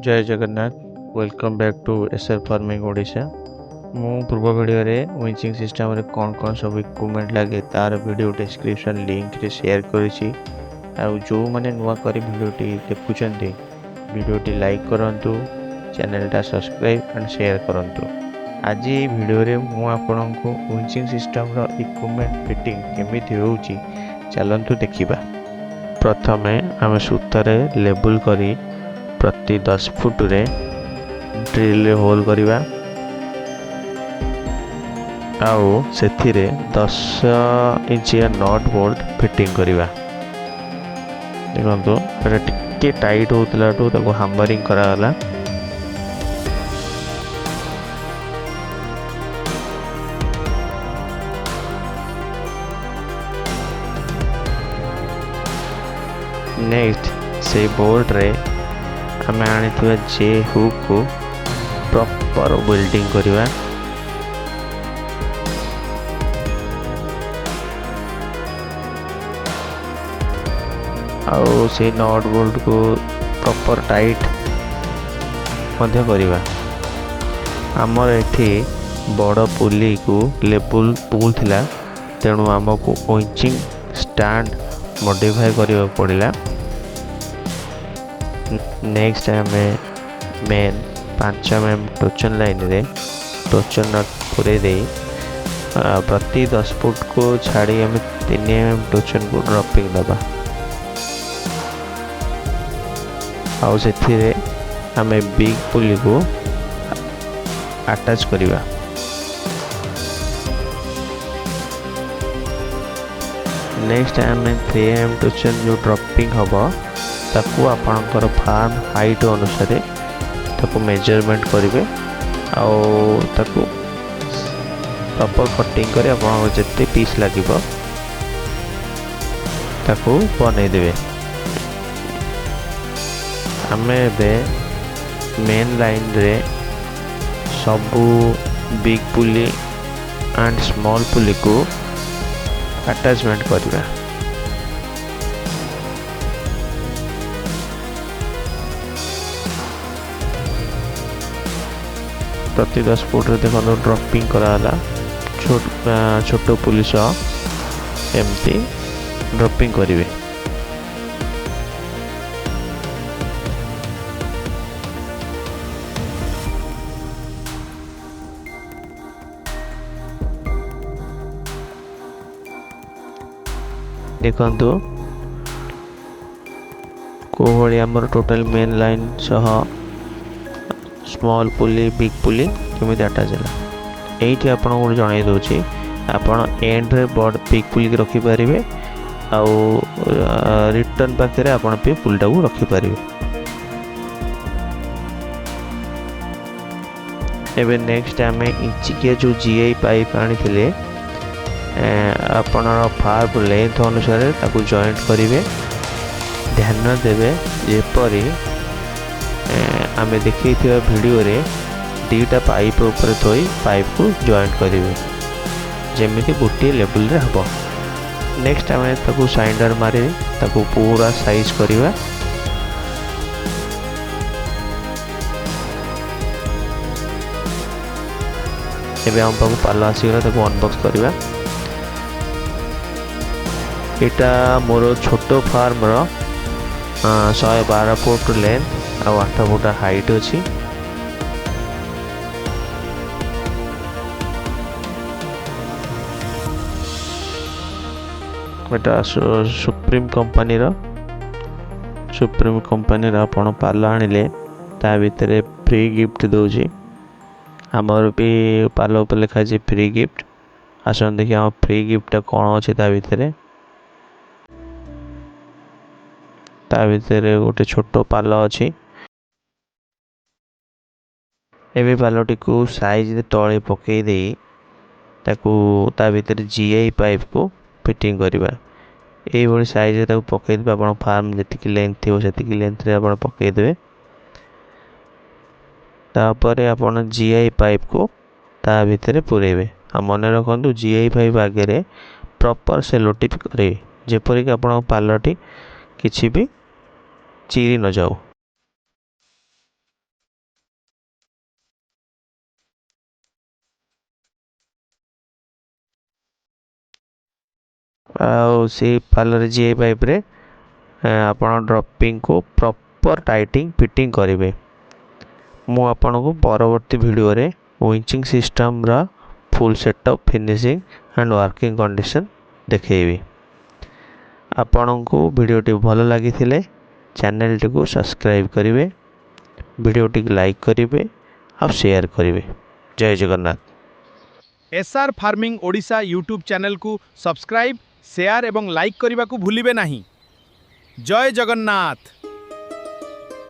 जय Jagannath. Welcome back to Acer farming Odisha. मु पूर्व वीडियो रे विंचिंग सिस्टम रे कौन सब इक्विपमेंट लगे तार वीडियो डिस्क्रिप्शन लिंक रे शेयर करिछि। आ जो माने नुआ करी वीडियोटी देखुचंती वीडियोटी लाइक करंतु, चैनल टा सब्सक्राइब एंड शेयर करंतु। आज ये वीडियो रे मु आपनको विंचिंग सिस्टम रो इक्विपमेंट फिटिंग केमिति होउची चलंतु देखिबा। प्रथमे आमे सूतारे लेबल करी प्रति 10 फुट रे ड्रिल होल करिबा आउ सेथिरे 10 इंचिया नट बोल्ट फिटिंग करिबा। देखंतु एटा टिके टाइट होतला तो ताको हैमरिंग करा गला। नेक्स्ट से बोल्ट रे आम आनी जे हुक को प्रॉपर वेल्डिंग करवा। आउ से नट बोल्ट को प्रॉपर टाइट मध्य करवा। आमर एठी बड़ पुली को लेवल पुल थिला तेणु आमको विंचिंग स्टैंड मॉडिफाई करबा पड़िला। नेक्स्ट हमें मेन 5 mm टोचन लाइन रे टोचन नट पूरे दे प्रति 10 फुट को छाड़ी हमें 3 mm टोचन को ड्रॉपिंग दबा। आउ सेथिरे हमें बिग पुली को अटैच करिवा। नेक्स्ट हमें 3 mm टोचन जो ड्रॉपिंग हबो ताकू आपणकर फार्म हाइट अनुसार ताकू मेजरमेंट करेंगे आउ ताकू प्रॉपर कटिंग करे आपन जत्ते पीस लागिबो ताकू बनै देबे। हमें बे मेन लाइन रे सबू बिग पुली एंड स्मॉल पुली को अटैचमेंट करबा। प्रति 10 फुट रे देखो ड्रॉपिंग कराला छोटो पुलिस एमती ड्रॉपिंग करिवे। देखंतु को भली हमर टोटल मेन लाइन सह स्मॉल पुली बिग पुली केमिति अटैच है। ये आपको जन दूसरी आपण एंड रे बड़ बिग पुली रखी पारे आउ रिटर्न पाखे आप पुलटा को रखिपारे। एबे नेक्स्ट आम इंचिकिया जो जीआई पाइप आनी आपण फार्म लेंथ अनुसार ताकू जॉइंट करेंगे। ध्यान देवे जेपरी आम देखी वीडियो रे दीटा पाइप ऊपर थोई पाइप को जॉइंट करेंगे जमीती गोटे लेवल रे हबो। नेक्स्ट आम ताकू साइंडर मारे ताकू पूरा साइज करवा। एबे हम पाक पाल आसीगला ताकू अनबॉक्स करवा। एटा मोर छोटो फार्म रो 112 फुट लेंथ आ 8 फुट हाइट अच्छी। एटा सुप्रीम कंपनी आपण पाल आनिले ता भितर फ्री गिफ्ट दोजी। हमर भी पाल ऊपर लिखा है फ्री गिफ्ट। आसन देखिए हम फ्री गिफ्ट कौन अच्छे ता भितर गोटे छोटो पाल अच्छी। एबे पालटी को साइज तले पकई दे ताकू ता भीतर जीआई पाइप को फिटिंग करवा। ये बड़ी साइज ताकू पकई देबे। आपण फार्म जतिकी लेंथ थी सेतिकी लेंथ रे आपण पकई देबे। तापरे आपण जीआई पाइप को ता भीतर पुरेबे। आ मन रखंतु जीआई पाइप आगे रे प्रॉपर सेलो टिप करे जेपरि कि आपण पालटी किछि भी चिरी न जाऊ। आउ से पालर जी पाइप रे आपण ड्रॉपिंग को प्रॉपर टाइटिंग फिटिंग करेंगे। मु आपन को परवर्ती वीडियो रे विंचिंग सिस्टम रा full setup finishing and working condition देखेबी। आपण को वीडियो टी भल लगी चैनल टी को सब्सक्राइब करेंगे, वीडियो टी लाइक करेंगे और शेयर करेंगे। जय Jagannath. SR farming Odisha YouTube channel को सब्सक्राइब, शेयर एवं लाइक करने को भूलिबे नहीं। जय जगन्नाथ।